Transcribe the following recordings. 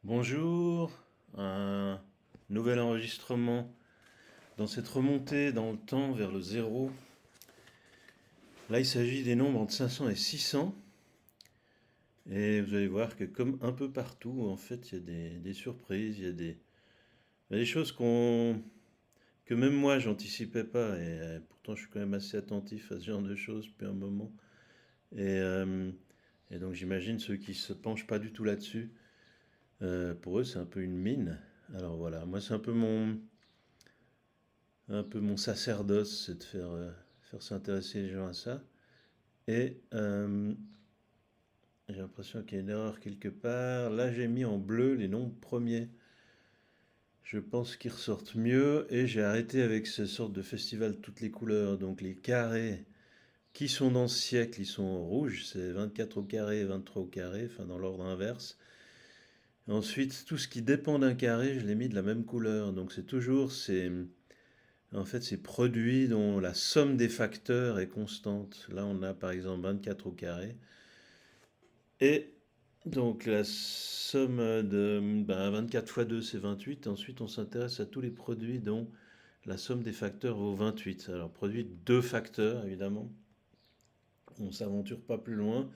Bonjour, un nouvel enregistrement dans cette remontée dans le temps vers le zéro. Là, il s'agit des nombres entre 500 et 600. Et vous allez voir que comme un peu partout, en fait, il y a des surprises, il y a des choses que même moi, j'anticipais pas. Et pourtant, je suis quand même assez attentif à ce genre de choses depuis un moment. Et, euh, et donc, j'imagine ceux qui se penchent pas du tout là-dessus, pour eux, c'est un peu une mine. Alors voilà, moi, c'est un peu mon sacerdoce, c'est de faire s'intéresser les gens à ça. Et j'ai l'impression qu'il y a une erreur quelque part. Là, j'ai mis en bleu les nombres premiers. Je pense qu'ils ressortent mieux et j'ai arrêté avec ce sorte de festival toutes les couleurs. Donc les carrés qui sont dans ce siècle, ils sont en rouge. C'est 24 au carré et 23 au carré, enfin dans l'ordre inverse. Ensuite, tout ce qui dépend d'un carré, je l'ai mis de la même couleur. Donc c'est toujours ces produits dont la somme des facteurs est constante. Là, on a par exemple 24 au carré. Et donc la somme de 24 fois 2, c'est 28. Ensuite, on s'intéresse à tous les produits dont la somme des facteurs vaut 28. Alors, produit de deux facteurs, évidemment. On ne s'aventure pas plus loin.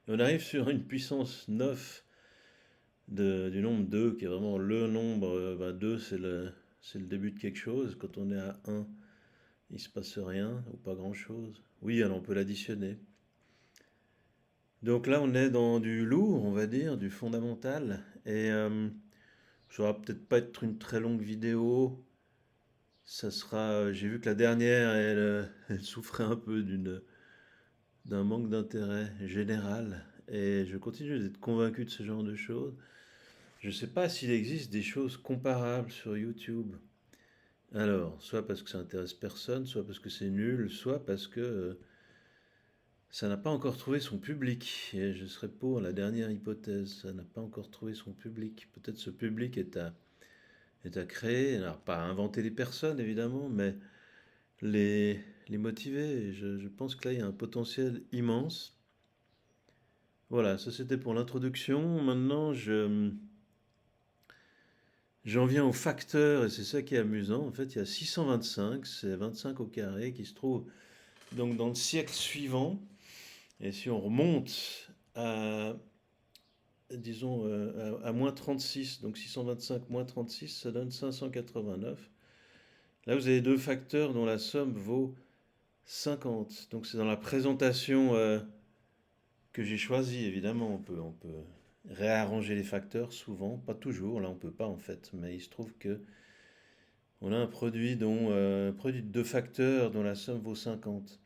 Et on arrive sur une puissance 9 du nombre 2, qui est vraiment le nombre. 2, c'est le début de quelque chose. Quand on est à 1, il se passe rien ou pas grand-chose. Oui, alors on peut l'additionner. Donc là, on est dans du lourd, on va dire, du fondamental. Et ça va peut-être pas être une très longue vidéo. Ça sera. J'ai vu que la dernière, elle souffrait un peu d'un manque d'intérêt général. Et je continue d'être convaincu de ce genre de choses. Je ne sais pas s'il existe des choses comparables sur YouTube. Alors, soit parce que ça intéresse personne, soit parce que c'est nul, soit parce que ça n'a pas encore trouvé son public. Et je serais pour la dernière hypothèse. Ça n'a pas encore trouvé son public. Peut-être ce public est à créer. Alors, pas à inventer les personnes, évidemment, mais les, les motiver. Et je pense que là, il y a un potentiel immense. Voilà, ça c'était pour l'introduction. Maintenant, j'en viens aux facteurs, et c'est ça qui est amusant. En fait, il y a 625, c'est 25 au carré, qui se trouve donc dans le siècle suivant. Et si on remonte à disons, à moins 36, donc 625 moins 36, ça donne 589. Là, vous avez deux facteurs dont la somme vaut 50. Donc c'est dans la présentation que j'ai choisie, évidemment. On peut réarranger les facteurs souvent, pas toujours, là on peut pas en fait, mais il se trouve que on a un produit de deux facteurs dont la somme vaut 50.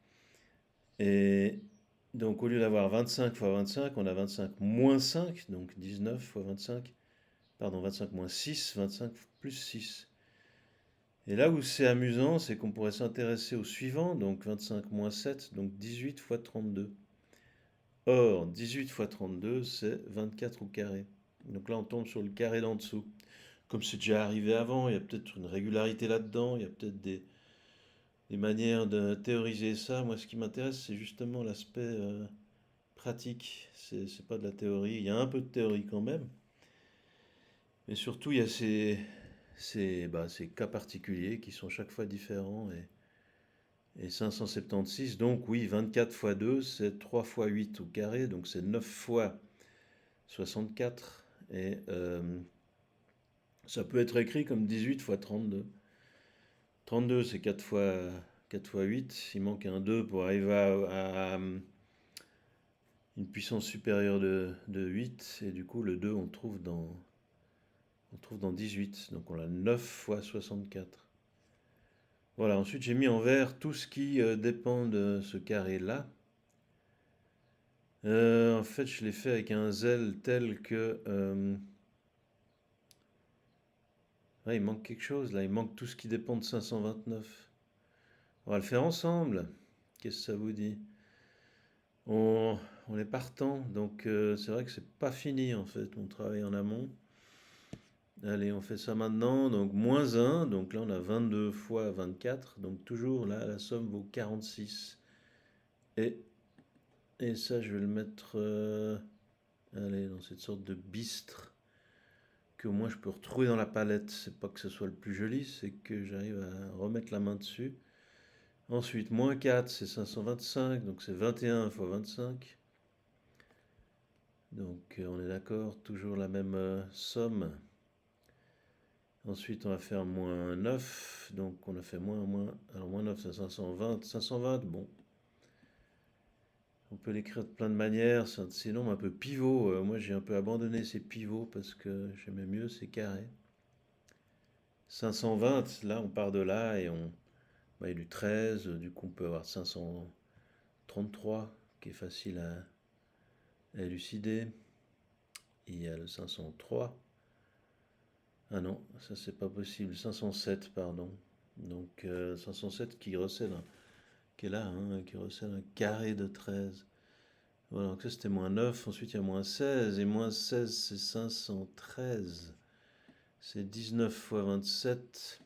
Et donc au lieu d'avoir 25 fois 25, on a 25 moins 5, donc 19 fois 25. Pardon, 25 moins 6, 25 plus 6. Et là où c'est amusant, c'est qu'on pourrait s'intéresser au suivant, donc 25 moins 7, donc 18 fois 32. Or, 18 fois 32, c'est 24 au carré. Donc là, on tombe sur le carré d'en dessous. Comme c'est déjà arrivé avant, il y a peut-être une régularité là-dedans, il y a peut-être des manières de théoriser ça. Moi, ce qui m'intéresse, c'est justement l'aspect pratique. C'est pas de la théorie. Il y a un peu de théorie quand même. Mais surtout, il y a ces cas particuliers qui sont chaque fois différents. Et 576, donc oui, 24 fois 2, c'est 3 fois 8 au carré, donc c'est 9 fois 64. Et ça peut être écrit comme 18 fois 32. 32, c'est 4 fois 8. Il manque un 2 pour arriver à une puissance supérieure de 8. Et du coup, le 2, on le trouve dans 18. Donc on a 9 fois 64. Voilà, ensuite j'ai mis en vert tout ce qui dépend de ce carré-là. En fait, je l'ai fait avec un zèle tel que... ouais, il manque quelque chose là, il manque tout ce qui dépend de 529. On va le faire ensemble. Qu'est-ce que ça vous dit? On, on est partant, donc c'est vrai que c'est pas fini en fait, on travaille en amont. Allez, on fait ça maintenant, donc moins 1, donc là on a 22 fois 24, donc toujours là la somme vaut 46. Et, et ça je vais le mettre allez, dans cette sorte de bistre qu'au moins je peux retrouver dans la palette. C'est pas que ce soit le plus joli, c'est que j'arrive à remettre la main dessus. Ensuite, moins 4, c'est 525, donc c'est 21 fois 25. Donc on est d'accord, toujours la même somme. Ensuite, on va faire moins 9, donc on a fait moins. Alors moins 9, c'est 520. 520, bon. On peut l'écrire de plein de manières, c'est un nombres un peu pivot. Moi, j'ai un peu abandonné ces pivots parce que j'aimais mieux ces carrés. 520, là, on part de là et il y a du 13, du coup, on peut avoir 533 qui est facile à élucider. Il y a le 503. Ah non, ça c'est pas possible. 507, pardon. Donc 507 qui recèle, qui est là, hein, qui recèle un carré de 13. Voilà, donc ça c'était moins 9. Ensuite il y a moins 16. Et moins 16 c'est 513. C'est 19 fois 27.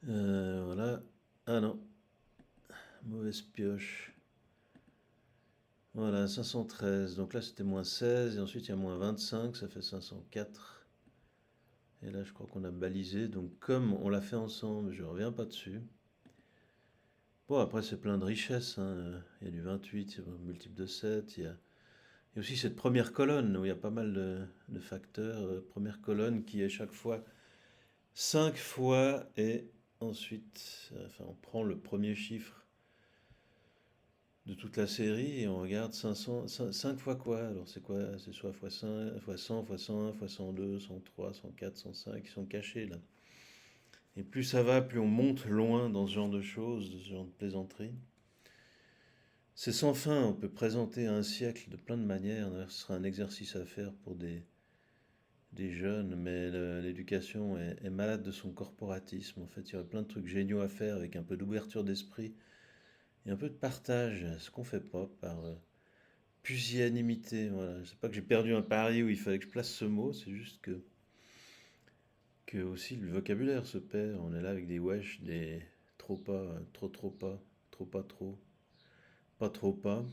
Voilà. Ah non, mauvaise pioche. Voilà, 513. Donc là c'était moins 16. Et ensuite il y a moins 25. Ça fait 504. Et là je crois qu'on a balisé. Donc comme on l'a fait ensemble, je reviens pas dessus. Bon, après, c'est plein de richesses, hein. Il y a du 28, il y a un multiple de 7. Il y a aussi cette première colonne où il y a pas mal de facteurs. Première colonne qui est chaque fois 5 fois et ensuite, enfin, on prend le premier chiffre de toute la série et on regarde 500, 5 fois quoi? Alors, c'est quoi? C'est soit fois 5, fois 100, fois 101, fois 102, 103, 104, 105 qui sont cachés là. Et plus ça va, plus on monte loin dans ce genre de choses, de ce genre de plaisanterie. C'est sans fin, on peut présenter un siècle de plein de manières. D'ailleurs, ce sera un exercice à faire pour des jeunes, mais l'éducation est malade de son corporatisme. En fait, il y aurait plein de trucs géniaux à faire avec un peu d'ouverture d'esprit et un peu de partage, ce qu'on fait pas par pusillanimité. Voilà. Je sais pas que j'ai perdu un pari où il fallait que je place ce mot, c'est juste que aussi le vocabulaire se perd. On est là avec des wesh, des trop pas, trop pas, trop pas trop pas.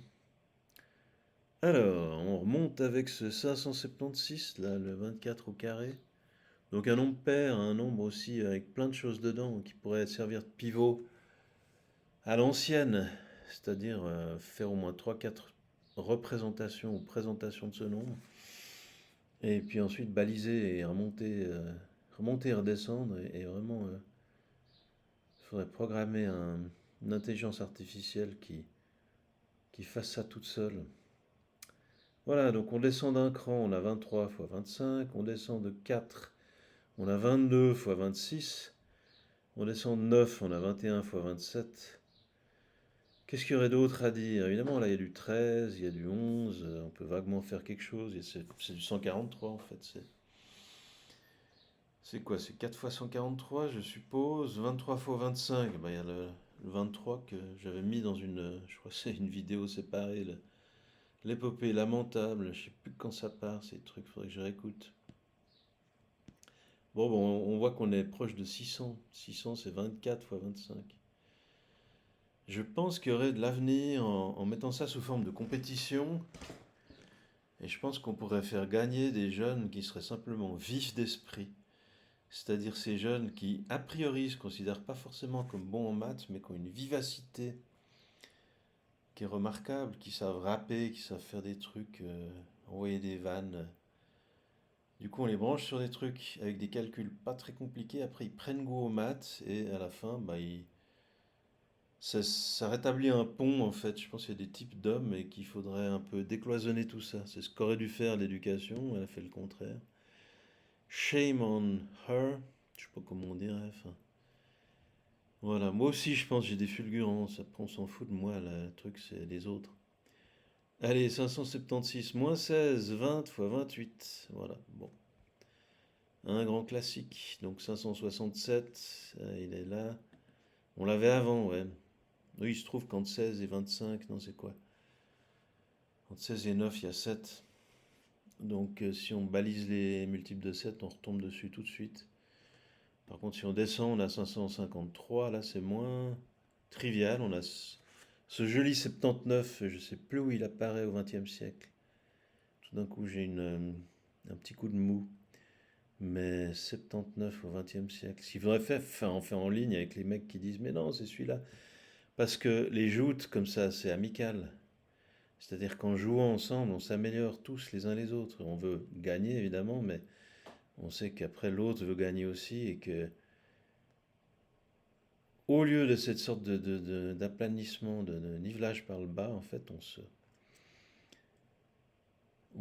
Alors, on remonte avec ce 576, là, le 24 au carré. Donc un nombre pair, un nombre aussi avec plein de choses dedans qui pourrait servir de pivot à l'ancienne, c'est-à-dire faire au moins trois quatre représentations ou présentations de ce nombre. Et puis ensuite baliser et remonter et redescendre. Et vraiment, il faudrait programmer une intelligence artificielle qui fasse ça toute seule. Voilà, donc on descend d'un cran, on a 23 fois 25, on descend de 4, on a 22 fois 26, on descend de 9, on a 21 fois 27. Qu'est-ce qu'il y aurait d'autre à dire? Évidemment, là, il y a du 13, il y a du 11, on peut vaguement faire quelque chose, c'est du 143 en fait. C'est quoi? C'est 4 fois 143, je suppose. 23 fois 25, bah, il y a le 23 que j'avais mis dans je crois que c'est une vidéo séparée, l'épopée lamentable, je sais plus quand ça part, ces trucs, faudrait que je réécoute. Bon, on voit qu'on est proche de 600. 600, c'est 24 fois 25. Je pense qu'il y aurait de l'avenir en mettant ça sous forme de compétition. Et je pense qu'on pourrait faire gagner des jeunes qui seraient simplement vifs d'esprit. C'est-à-dire ces jeunes qui, a priori, se considèrent pas forcément comme bons en maths, mais qui ont une vivacité qui est remarquable, qui savent rapper, qui savent faire des trucs, envoyer des vannes. Du coup, on les branche sur des trucs avec des calculs pas très compliqués. Après, ils prennent goût aux maths et à la fin, bah, ça rétablit un pont en fait. Je pense qu'il y a des types d'hommes et qu'il faudrait un peu décloisonner tout ça. C'est ce qu'aurait dû faire l'éducation. Elle a fait le contraire. Shame on her. Je sais pas comment on dirait. Enfin, voilà. Moi aussi, je pense que j'ai des fulgurances. Après, on s'en fout de moi. Là, le truc, c'est les autres. Allez, 576 moins 16, 20 fois 28. Voilà. Bon. Un grand classique. Donc 567, il est là. On l'avait avant, ouais. Oui, il se trouve qu'entre 16 et 25, non, c'est quoi? Entre 16 et 9, il y a 7. Donc si on balise les multiples de 7, on retombe dessus tout de suite. Par contre, si on descend, on a 553. Là, c'est moins trivial. On a ce joli 79, je ne sais plus où il apparaît au XXe siècle. Tout d'un coup j'ai un petit coup de mou. Mais 79 au XXe siècle. Ce qu'il faudrait faire, en faire en ligne avec les mecs qui disent mais non, c'est celui-là. Parce que les joutes comme ça, c'est amical. C'est-à-dire qu'en jouant ensemble, on s'améliore tous les uns les autres. On veut gagner évidemment, mais on sait qu'après l'autre veut gagner aussi et que au lieu de cette sorte d'aplanissement, de nivelage par le bas, en fait, on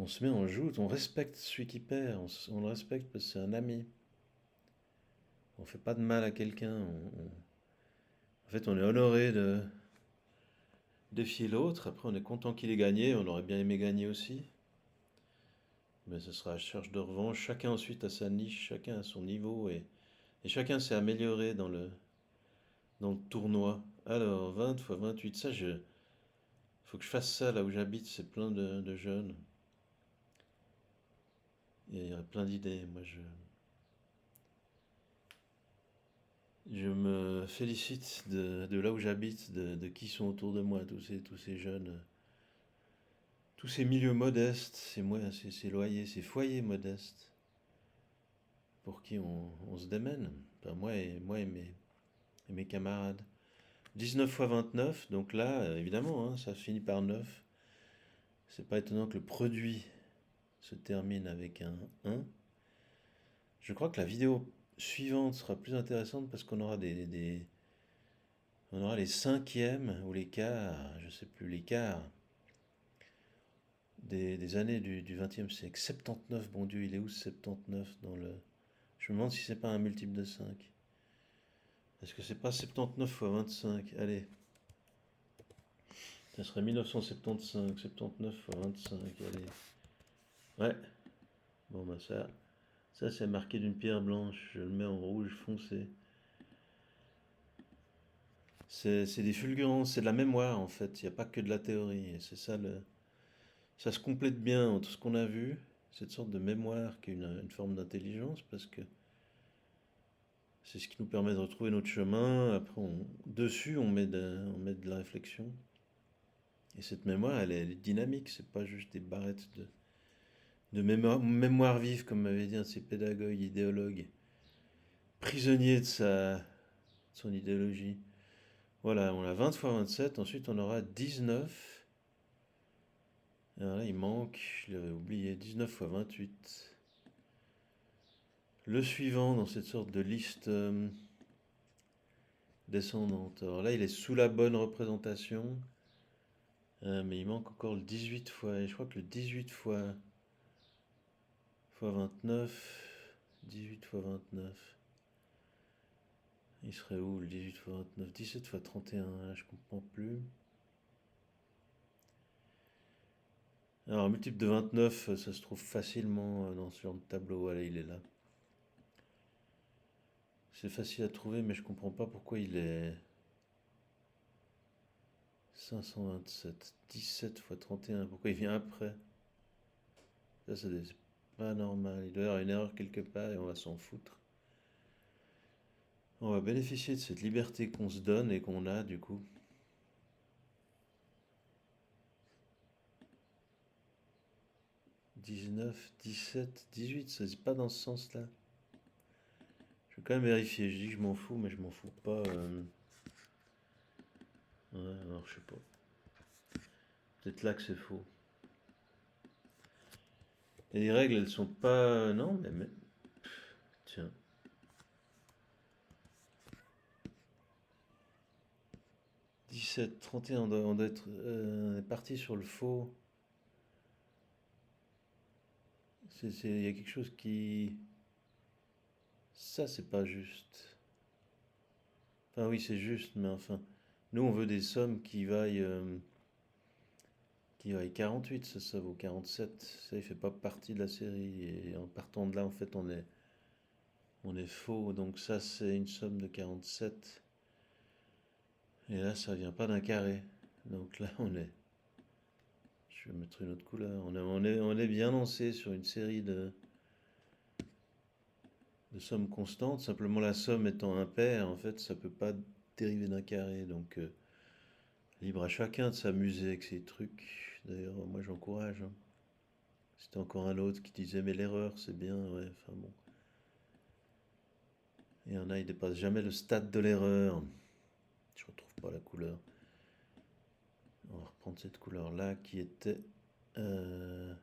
se met en joute, on respecte celui qui perd, on le respecte parce que c'est un ami. On fait pas de mal à quelqu'un. En fait, on est honoré de défier l'autre. Après, on est content qu'il ait gagné. On aurait bien aimé gagner aussi. Mais ce sera à cherche de revanche. Chacun ensuite a sa niche, chacun a son niveau et chacun s'est amélioré dans le tournoi. Alors, 20 fois 28, ça, faut que je fasse ça là où j'habite. C'est plein de jeunes. Il y a plein d'idées. Moi, je me félicite de là où j'habite, de qui sont autour de moi, tous ces jeunes, tous ces milieux modestes, ces loyers, ces foyers modestes, pour qui on se démène. Enfin, et mes camarades. 19 fois 29, donc là, évidemment, hein, ça finit par 9. C'est pas étonnant que le produit se termine avec un 1. Je crois que la vidéo suivante sera plus intéressante parce qu'on aura on aura les cinquièmes ou les quarts, je sais plus, les quarts des années du XXe siècle. 79, bon Dieu, il est où ce 79 dans le... Je me demande si c'est pas un multiple de 5. Est-ce que c'est pas 79 fois 25? Allez, ça serait 1975, 79 fois 25, allez. Ouais, bon bah ça c'est marqué d'une pierre blanche, je le mets en rouge foncé. C'est des fulgurances, c'est de la mémoire en fait, il n'y a pas que de la théorie. Et c'est ça ça se complète bien entre ce qu'on a vu, cette sorte de mémoire qui est une forme d'intelligence, parce que c'est ce qui nous permet de retrouver notre chemin. Après, dessus, on met de la réflexion. Et cette mémoire, elle est dynamique, c'est pas juste des barrettes de mémoire vive, comme m'avait dit un de ses pédagogues, idéologues, prisonnier de son idéologie. Voilà, on a 20 fois 27, ensuite on aura 19. Alors là, il manque, je l'avais oublié, 19 fois 28. Le suivant dans cette sorte de liste descendante. Alors là, il est sous la bonne représentation, mais il manque encore le 18 fois. Et je crois que le 18 fois 29, 18 fois 29, il serait où le 18 fois 29? 17 fois 31, je comprends plus. Alors, un multiple de 29, ça se trouve facilement dans ce genre de tableau. Voilà, il est là. C'est facile à trouver, mais je comprends pas pourquoi il est 527. 17 fois 31, pourquoi il vient après? Ça, c'est pas normal. Il doit y avoir une erreur quelque part et on va s'en foutre. On va bénéficier de cette liberté qu'on se donne et qu'on a du coup. 19, 17, 18, ça c'est pas dans ce sens-là. Je vais quand même vérifier. Je dis que je m'en fous, mais je m'en fous pas. Ouais, alors je sais pas. Peut-être là que c'est faux. Et les règles, elles sont pas. Non, mais... Tiens. 17, 31, on doit être on est parti sur le faux. Il y a quelque chose qui. Ça, c'est pas juste. Enfin, oui, c'est juste, mais enfin. Nous, on veut des sommes qui vaillent 48, ça vaut 47. Ça, il fait pas partie de la série. Et en partant de là, en fait, on est faux. Donc ça, c'est une somme de 47. Et là, ça vient pas d'un carré. Donc là, je vais mettre une autre couleur. On est bien lancé sur une série de sommes constantes. Simplement, la somme étant impaire, en fait, ça peut pas dériver d'un carré. Donc, libre à chacun de s'amuser avec ces trucs. D'ailleurs, moi, j'encourage, hein. Si C'était encore un autre qui disait, mais l'erreur, c'est bien, ouais, enfin bon. Il y en a, ils dépassent jamais le stade de l'erreur. Je retrouve pas la couleur. On va reprendre cette couleur-là qui était là.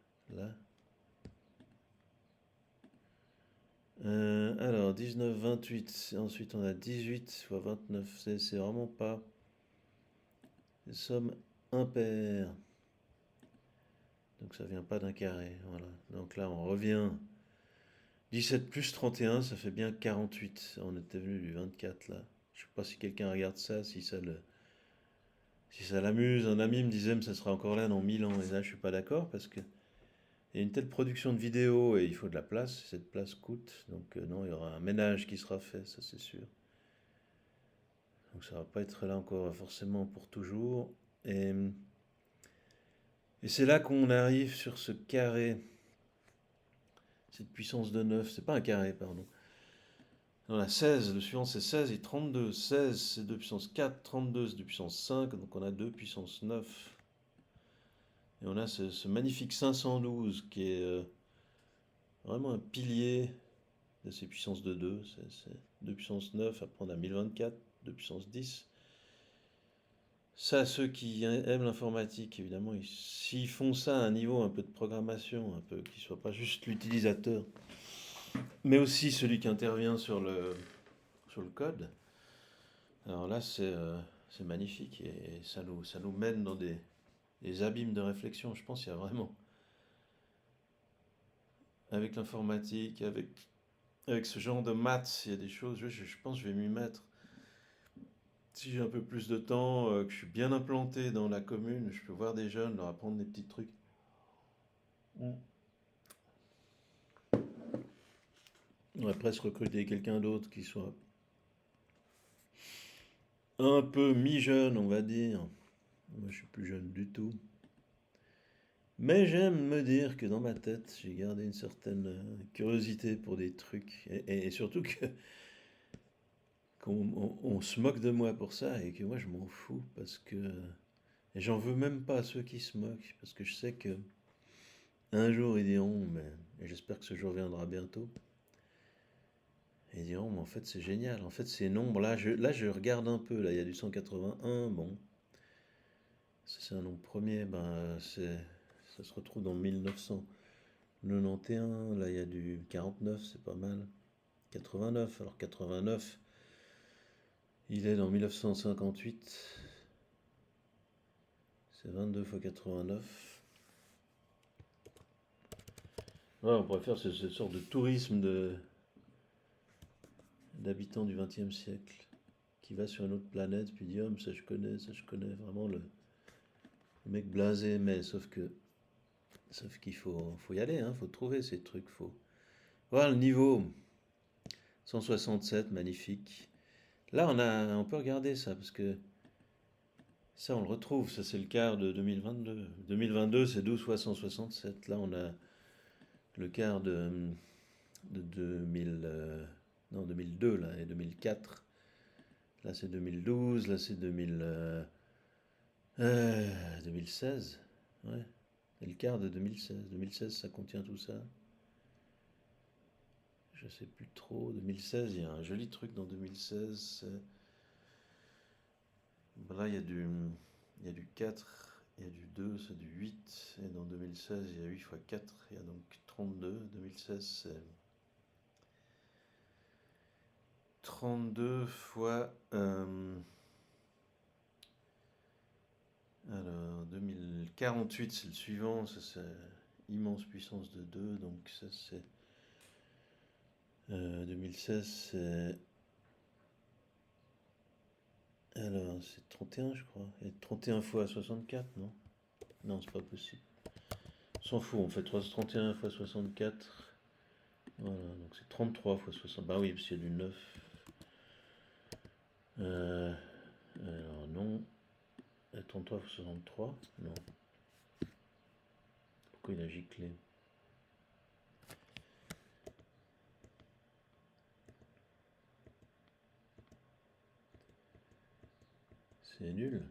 Alors, 19, 28. Ensuite, on a 18 fois 29. C'est vraiment pas des sommes impaires. Donc, ça vient pas d'un carré. Voilà. Donc là, on revient. 17 plus 31, ça fait bien 48. On était venu du 24 là. Je sais pas si quelqu'un regarde ça, si ça l'amuse. Un ami me disait, mais ça sera encore là dans 1000 ans. Et là, je suis pas d'accord parce que il y a une telle production de vidéos et il faut de la place. Cette place coûte. Donc, non, il y aura un ménage qui sera fait, ça c'est sûr. Donc, ça va pas être là encore forcément pour toujours. Et, et c'est là qu'on arrive sur ce carré. Cette puissance de 9. C'est pas un carré, pardon. On a 16, le suivant c'est 16 et 32. 16 c'est 2 puissance 4, 32 c'est 2 puissance 5, donc on a 2 puissance 9. Et on a ce magnifique 512 qui est vraiment un pilier de ces puissances de 2. C'est 2 puissance 9, après on a 1024, 2 puissance 10. Ça, ceux qui aiment l'informatique, évidemment, s'ils font ça à un niveau un peu de programmation, un peu, qui ne soit pas juste l'utilisateur, mais aussi celui qui intervient sur le code. Alors là, c'est magnifique et ça nous mène dans des abîmes de réflexion. Je pense qu'il y a vraiment, avec l'informatique, avec ce genre de maths, il y a des choses, je pense que je vais m'y mettre. Si j'ai un peu plus de temps, que je suis bien implanté dans la commune, je peux voir des jeunes, leur apprendre des petits trucs. Mm. On va presque recruter quelqu'un d'autre qui soit un peu mi-jeune, on va dire. Moi, je suis plus jeune du tout. Mais j'aime me dire que dans ma tête, j'ai gardé une certaine curiosité pour des trucs. Et surtout qu'on se moque de moi pour ça et que moi, je m'en fous parce que... Et j'en veux même pas à ceux qui se moquent parce que je sais que un jour, ils diront, mais... Et j'espère que ce jour viendra bientôt. Et ils diront, mais en fait, c'est génial. En fait, ces nombres, là, je regarde un peu. Là, il y a du 181. Bon, ça, c'est un nombre premier. Ben, ça se retrouve dans 1991. Là, il y a du 49. C'est pas mal. 89. Alors, 89, il est dans 1958. C'est 22 fois 89. Ouais, on pourrait faire cette sorte de tourisme d'habitants du XXe siècle qui va sur une autre planète puis dit, oh, mais ça je connais. Vraiment le mec blasé, mais sauf qu'il faut y aller, hein, faut trouver ces trucs, faut voir le niveau. 167, magnifique. Là, on peut regarder ça parce que ça, on le retrouve. Ça, c'est le quart de 2022. 2022, c'est 12 fois 167. Là, on a le quart de 2000, non, 2002 là et 2004. Là, c'est 2012. Là, c'est 2016. Ouais. Et le quart de 2016. 2016, ça contient tout ça. Je sais plus trop. 2016, il y a un joli truc dans 2016. Là, il y a du 4, il y a du 2, c'est du 8. Et dans 2016, il y a 8 fois 4, il y a donc 32. 2016, c'est 32 fois... alors, 2048, c'est le suivant. Ça, c'est immense puissance de 2. Donc, ça, c'est... 2016, c'est... Alors, c'est 31, je crois. Et 31 fois 64, non? Non, c'est pas possible. On s'en fout, on fait 31 fois 64. Voilà, donc c'est 33 fois 60. Bah oui, parce qu'il y a du 9. Alors non. 33 fois 63? Non. Pourquoi il a giclé? C'est nul.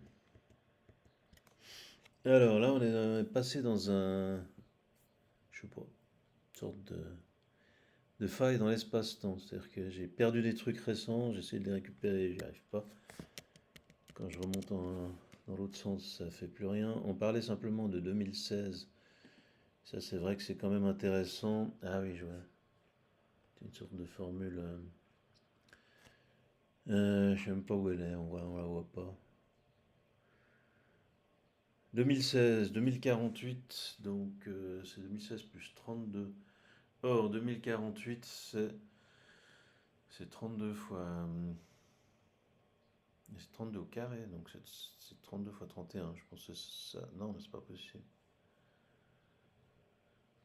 Alors là, on est passé dans un... je sais pas, une sorte de faille dans l'espace-temps. C'est-à-dire que j'ai perdu des trucs récents, j'essaie de les récupérer, j'y arrive pas. Quand je remonte dans l'autre sens, ça fait plus rien. On parlait simplement de 2016. Ça, c'est vrai que c'est quand même intéressant. Ah oui, je vois. C'est une sorte de formule. Je sais même pas où elle est, on la voit pas. 2016, 2048, donc c'est 2016 plus 32. Or, 2048, c'est 32 fois. C'est 32 au carré, donc c'est 32 fois 31. Je pense que c'est ça. Non, mais c'est pas possible.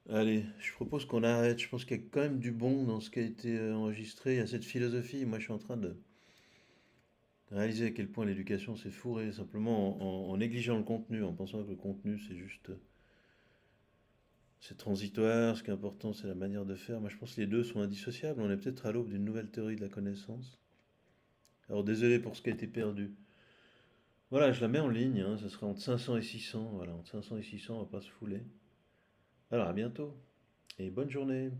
Allez, je propose qu'on arrête. Je pense qu'il y a quand même du bon dans ce qui a été enregistré. Il y a cette philosophie. Moi, je suis en train de réaliser à quel point l'éducation s'est fourrée, simplement en négligeant le contenu, en pensant que le contenu, c'est juste. C'est transitoire. Ce qui est important, c'est la manière de faire. Moi, je pense que les deux sont indissociables. On est peut-être à l'aube d'une nouvelle théorie de la connaissance. Alors, désolé pour ce qui a été perdu. Voilà, je la mets en ligne. Hein, ça sera entre 500 et 600. Voilà, entre 500 et 600, on va pas se fouler. Alors, à bientôt et bonne journée.